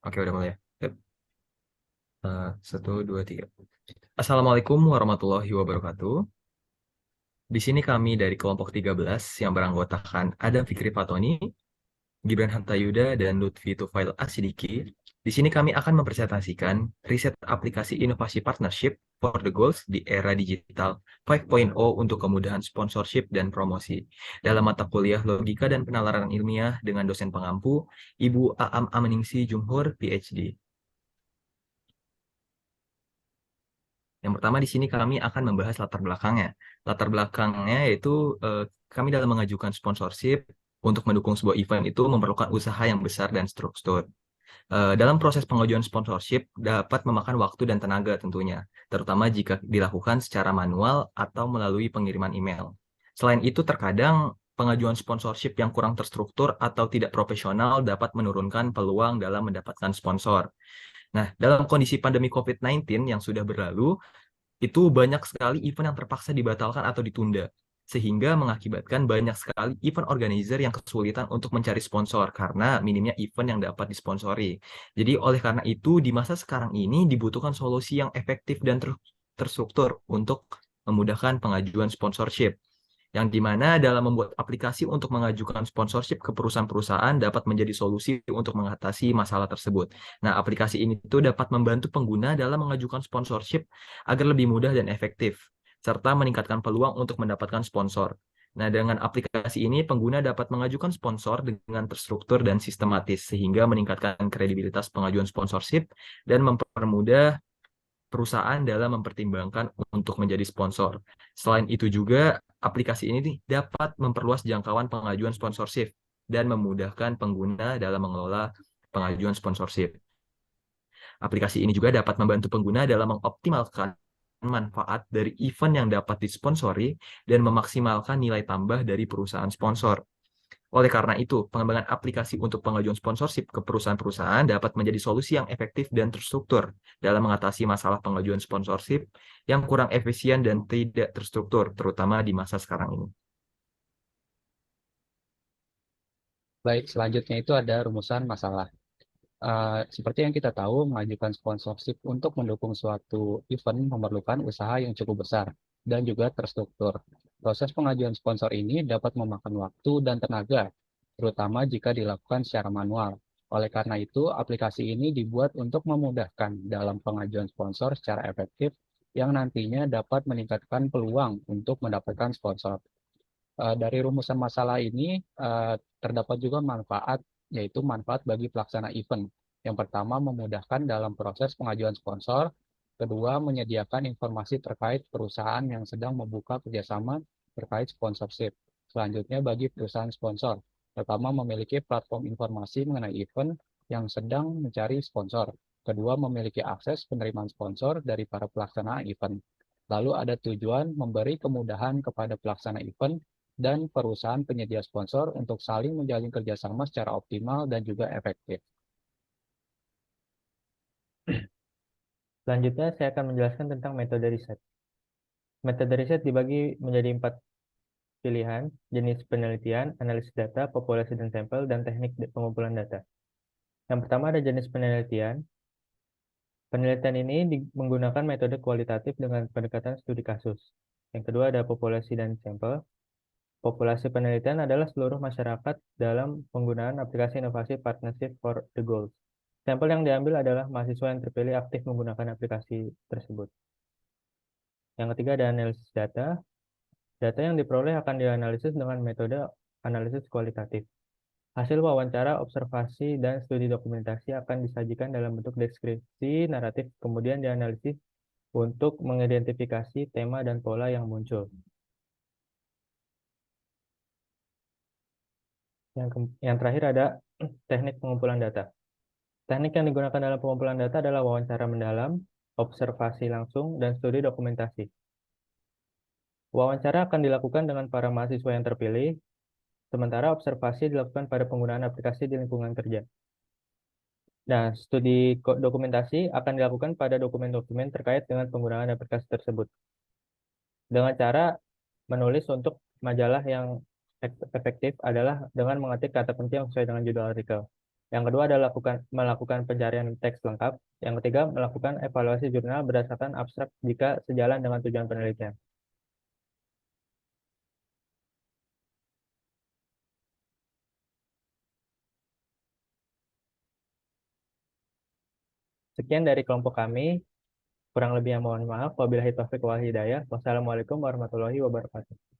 Oke, udah mulai ya. Yuk. Satu, dua, tiga. Assalamualaikum warahmatullahi wabarakatuh. Di sini kami dari kelompok 13 yang beranggotakan Adam Fikri Fatoni, Gibran Hantayuda, dan Lutfi Tufail Asidiki. Di sini kami akan mempresentasikan riset aplikasi inovasi partnership for the goals di era digital 5.0 untuk kemudahan sponsorship dan promosi dalam mata kuliah Logika dan Penalaran Ilmiah dengan dosen pengampu Ibu Aam Aminingsi Jumhur, PhD. Yang pertama di sini kami akan membahas latar belakangnya. Latar belakangnya yaitu kami dalam mengajukan sponsorship untuk mendukung sebuah event itu memerlukan usaha yang besar dan struktur. Dalam proses pengajuan sponsorship dapat memakan waktu dan tenaga tentunya, terutama jika dilakukan secara manual atau melalui pengiriman email. Selain itu, terkadang pengajuan sponsorship yang kurang terstruktur atau tidak profesional dapat menurunkan peluang dalam mendapatkan sponsor. Nah, dalam kondisi pandemi COVID-19 yang sudah berlalu, itu banyak sekali event yang terpaksa dibatalkan atau ditunda, sehingga mengakibatkan banyak sekali event organizer yang kesulitan untuk mencari sponsor karena minimnya event yang dapat disponsori. Jadi oleh karena itu di masa sekarang ini dibutuhkan solusi yang efektif dan terstruktur untuk memudahkan pengajuan sponsorship. Yang dimana dalam membuat aplikasi untuk mengajukan sponsorship ke perusahaan-perusahaan dapat menjadi solusi untuk mengatasi masalah tersebut. Nah, aplikasi ini tuh dapat membantu pengguna dalam mengajukan sponsorship agar lebih mudah dan efektif, serta meningkatkan peluang untuk mendapatkan sponsor. Nah, dengan aplikasi ini, pengguna dapat mengajukan sponsor dengan terstruktur dan sistematis, sehingga meningkatkan kredibilitas pengajuan sponsorship dan mempermudah perusahaan dalam mempertimbangkan untuk menjadi sponsor. Selain itu juga, aplikasi ini dapat memperluas jangkauan pengajuan sponsorship dan memudahkan pengguna dalam mengelola pengajuan sponsorship. Aplikasi ini juga dapat membantu pengguna dalam mengoptimalkan manfaat dari event yang dapat disponsori dan memaksimalkan nilai tambah dari perusahaan sponsor. Oleh karena itu, pengembangan aplikasi untuk pengajuan sponsorship ke perusahaan-perusahaan dapat menjadi solusi yang efektif dan terstruktur dalam mengatasi masalah pengajuan sponsorship yang kurang efisien dan tidak terstruktur, terutama di masa sekarang ini. Baik, selanjutnya itu ada rumusan masalah. Seperti yang kita tahu, mengajukan sponsorship untuk mendukung suatu event memerlukan usaha yang cukup besar dan juga terstruktur. Proses pengajuan sponsor ini dapat memakan waktu dan tenaga, terutama jika dilakukan secara manual. Oleh karena itu, aplikasi ini dibuat untuk memudahkan dalam pengajuan sponsor secara efektif yang nantinya dapat meningkatkan peluang untuk mendapatkan sponsor. Dari rumusan masalah ini terdapat juga manfaat, yaitu manfaat bagi pelaksana event. Yang pertama, memudahkan dalam proses pengajuan sponsor. Kedua, menyediakan informasi terkait perusahaan yang sedang membuka kerjasama terkait sponsorship. Selanjutnya, bagi perusahaan sponsor. Pertama, memiliki platform informasi mengenai event yang sedang mencari sponsor. Kedua, memiliki akses penerimaan sponsor dari para pelaksana event. Lalu ada tujuan memberi kemudahan kepada pelaksana event dan perusahaan penyedia sponsor untuk saling menjalin kerjasama secara optimal dan juga efektif. Selanjutnya, saya akan menjelaskan tentang metode riset. Metode riset dibagi menjadi 4 pilihan: jenis penelitian, analisis data, populasi dan sampel, dan teknik pengumpulan data. Yang pertama ada jenis penelitian. Penelitian ini menggunakan metode kualitatif dengan pendekatan studi kasus. Yang kedua ada populasi dan sampel. Populasi penelitian adalah seluruh masyarakat dalam penggunaan aplikasi inovasi Partnership for the Goals. Sampel yang diambil adalah mahasiswa yang terpilih aktif menggunakan aplikasi tersebut. Yang ketiga ada analisis data. Data yang diperoleh akan dianalisis dengan metode analisis kualitatif. Hasil wawancara, observasi, dan studi dokumentasi akan disajikan dalam bentuk deskripsi naratif, kemudian dianalisis untuk mengidentifikasi tema dan pola yang muncul. Yang terakhir ada teknik pengumpulan data. Teknik yang digunakan dalam pengumpulan data adalah wawancara mendalam, observasi langsung, dan studi dokumentasi. Wawancara akan dilakukan dengan para mahasiswa yang terpilih, sementara observasi dilakukan pada penggunaan aplikasi di lingkungan kerja. Nah, studi dokumentasi akan dilakukan pada dokumen-dokumen terkait dengan penggunaan aplikasi tersebut. Dengan cara menulis untuk majalah yang efektif adalah dengan mengetik kata kunci yang sesuai dengan judul artikel. Yang kedua adalah melakukan pencarian teks lengkap. Yang ketiga, melakukan evaluasi jurnal berdasarkan abstrak jika sejalan dengan tujuan penelitian. Sekian dari kelompok kami. Kurang lebihnya mohon maaf. Wabillahi taufiq wal hidayah. Wassalamualaikum warahmatullahi wabarakatuh.